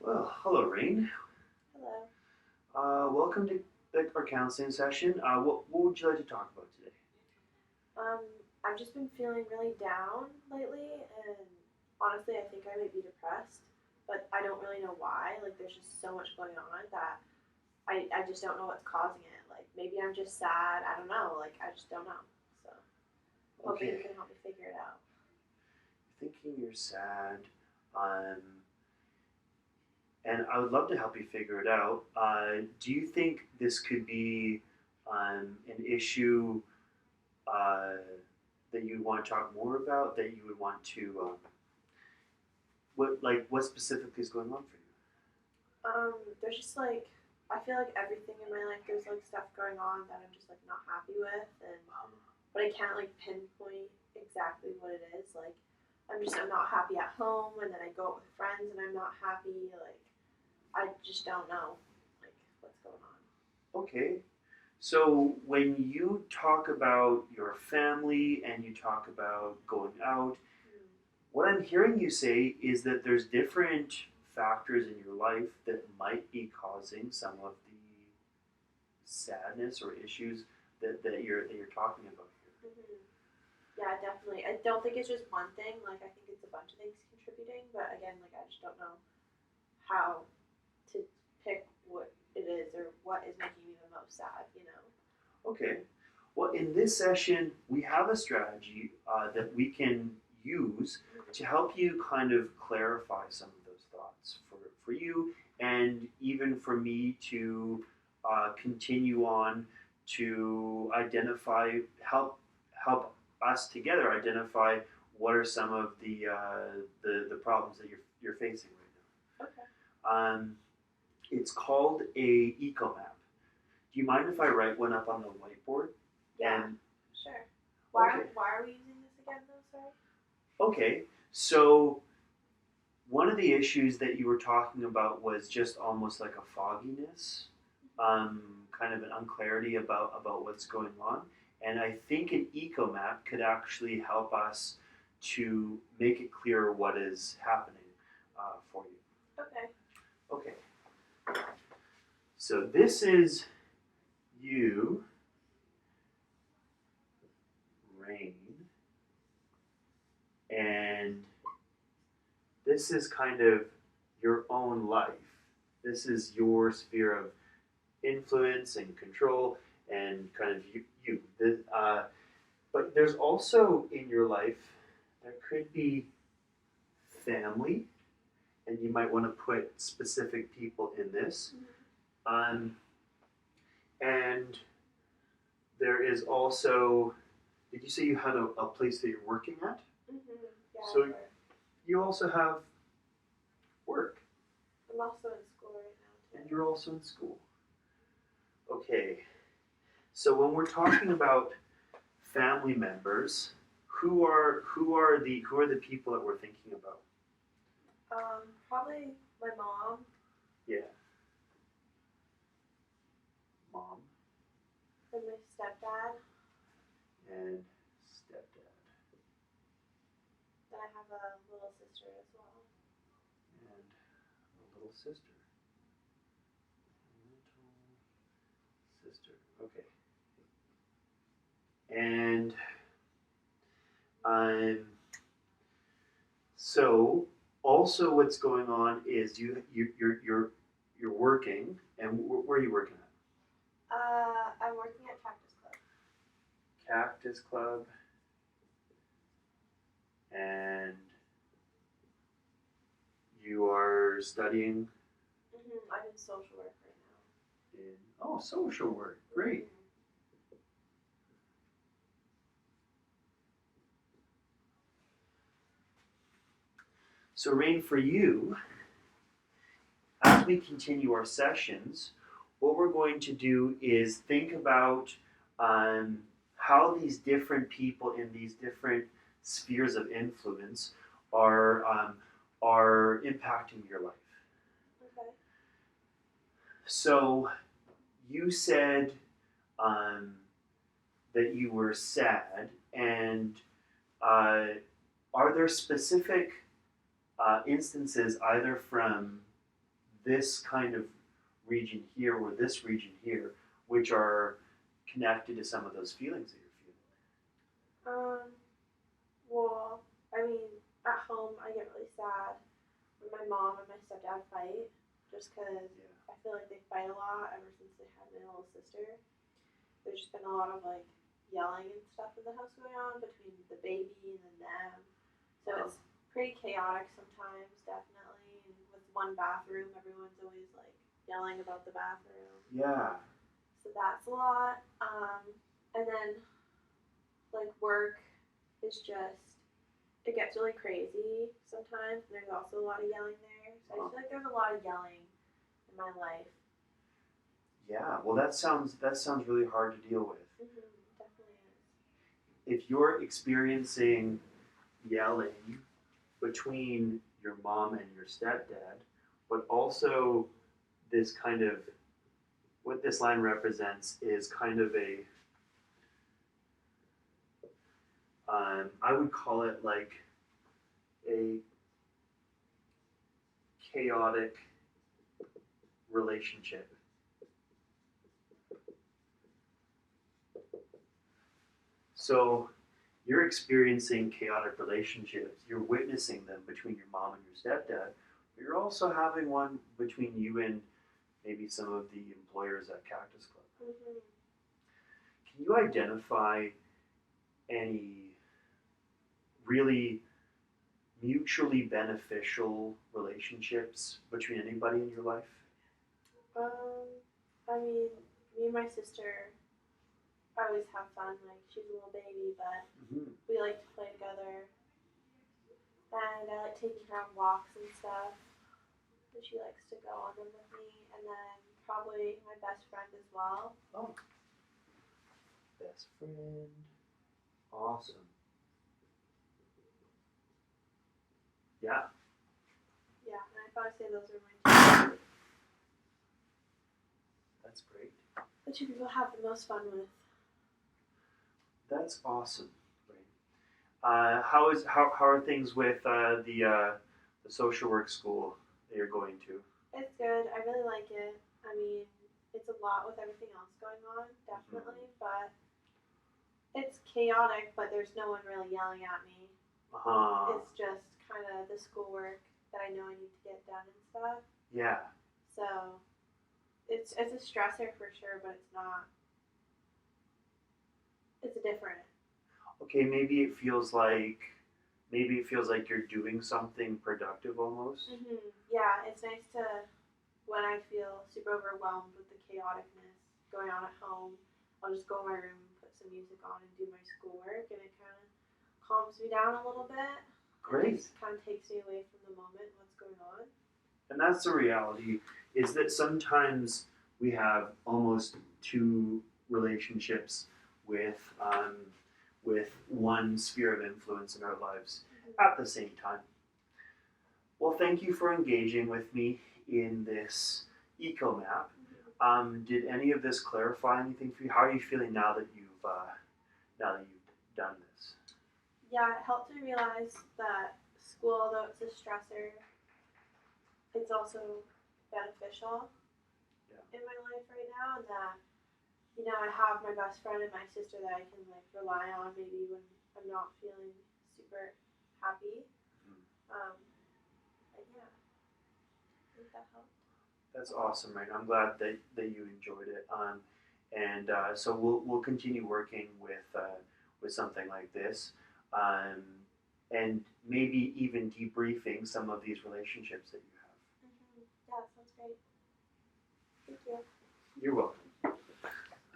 Well, hello, Rain. Hello. Welcome to our counseling session. What would you like to talk about today? Um, I've just been feeling really down lately, and honestly, I think I might be depressed, but I don't really know why. Like, there's just so much going on that I just don't know what's causing it. Like, maybe I'm just sad. I don't know. Like, I just don't know. So, hoping you Okay, can help me figure it out. thinking you're sad, um, and I would love to help you figure it out. Do you think this could be an issue uh, that you want to talk more about? That you would want to what specifically is going on for There's just like, I feel like everything in my life, there's like stuff going on that I'm just like not happy with, and but I can't like pinpoint exactly what it is. Like, I'm not happy at home, and then I go out with friends and I'm not happy. Like, I just don't know, like, what's going on. you? Okay, so when you talk about your family and you talk about going out, what I'm hearing you say is that there's different factors in your life that might be causing some of the sadness or issues that you're talking about here. Mm-hmm. Yeah, definitely. I don't think it's just one thing. Like, I think it's a bunch of things contributing. But again, like, I just don't know how to pick what it is or what is making me the most sad. You know. Okay. Well, in this session, we have a strategy that we can use to help you kind of clarify some of those thoughts for you and even for me to continue on to identify, help us together identify what are some of the problems that you're facing right Okay. now. It's called a eco map. Do you mind if I write one up on the whiteboard? Yeah. And Sure. Why? okay, Why are we using this again, though? Sorry. okay. So one of the issues that you were talking about was just almost like a fogginess, kind of an unclarity about what's going on. And I think an eco map could actually help us to make it clear what is happening for you. Okay. Okay. So this is you, Rain, and this is kind of your own life. This is your sphere of influence and control and kind of you. But there's also in your life, there could be family, and you might want to put specific people in this. Um, and there is also, did you say you had a place that you're working at? Mm-hmm. Yeah. So you also have work, I'm also in school right now and too. you're also in school. Okay, so when we're talking about family members, who are the people that we're thinking about? Probably my mom Yeah, mom and my stepdad. and stepdad Then I have a little sister as well. and a little sister. Little sister. Okay. And um, so also what's going on is you're working, and where are you working at? I'm working at Cactus Club. Cactus Club, and you are studying I'm in social work right in social work. now. Great. So Rain, for you, as we continue our sessions, what we're going to do is think about how these different people in these different spheres of influence are impacting your life. Okay. So you said um, that you were sad, and uh, are there specific instances either from this kind of region here or this region here, which are connected to some of those feelings that you're feeling? Well, I mean, at home I get really sad when my mom and my stepdad fight, just because I feel like they fight a lot ever since they had my little sister. There's just been a lot of like yelling and stuff in the house going on between the baby and then them. So it's pretty chaotic sometimes, definitely. And with one bathroom, everyone's always like yelling about the bathroom. Yeah. So that's a lot. And then like work is just, it gets really crazy sometimes. There's also a lot of yelling there. So I feel like there's a lot of yelling in my life. Yeah, well that sounds really hard to deal with. Definitely is. If you're experiencing yelling between your mom and your stepdad, but also this kind of, what this line represents is kind of a, I would call it like a chaotic relationship. So you're experiencing chaotic relationships. You're witnessing them between your mom and your stepdad, but you're also having one between you and maybe some of the employers at Cactus Club. Can you identify any really mutually beneficial relationships between anybody in your life? I mean, me and my sister always have fun. Like, she's a little baby, but we like to play together. And I like taking her on walks and stuff. And she likes to go on them with me. And then probably my best friend as well. Oh. Best friend. Awesome. Yeah. Yeah, and I'd probably say those are my two. That's great. The two people have the most fun with. That's awesome. Right. How are things with the social work school that you're going to? It's good. I really like it. I mean, it's a lot with everything else going on, definitely, but it's chaotic, but there's no one really yelling at me. It's just kind of the schoolwork that I know I need to get done and stuff. Yeah. So it's a stressor for sure, but it's not. It's different. Okay, maybe it feels like you're doing something productive almost. Yeah, it's nice to, when I feel super overwhelmed with the chaoticness going on at home, I'll just go in my room and put some music on and do my schoolwork, and it kind of calms me down a little bit. Great. It just kind of takes me away from the moment, what's going on. And that's the reality, is that sometimes we have almost two relationships with one sphere of influence in our lives at the same time. Well, thank you for engaging with me in this eco map. Did any of this clarify anything for you? How are you feeling now that you've done this? Yeah, it helped me realize that school, although it's a stressor, it's also beneficial in my life right now, and that, you know, I have my best friend and my sister that I can like rely on maybe when I'm not feeling super happy. But yeah, I think that helped. That's awesome, right? I'm glad that you enjoyed it. And so we'll continue working with something like this, and maybe even debriefing some of these relationships that you have. Yeah, that sounds great. Thank you. You're welcome.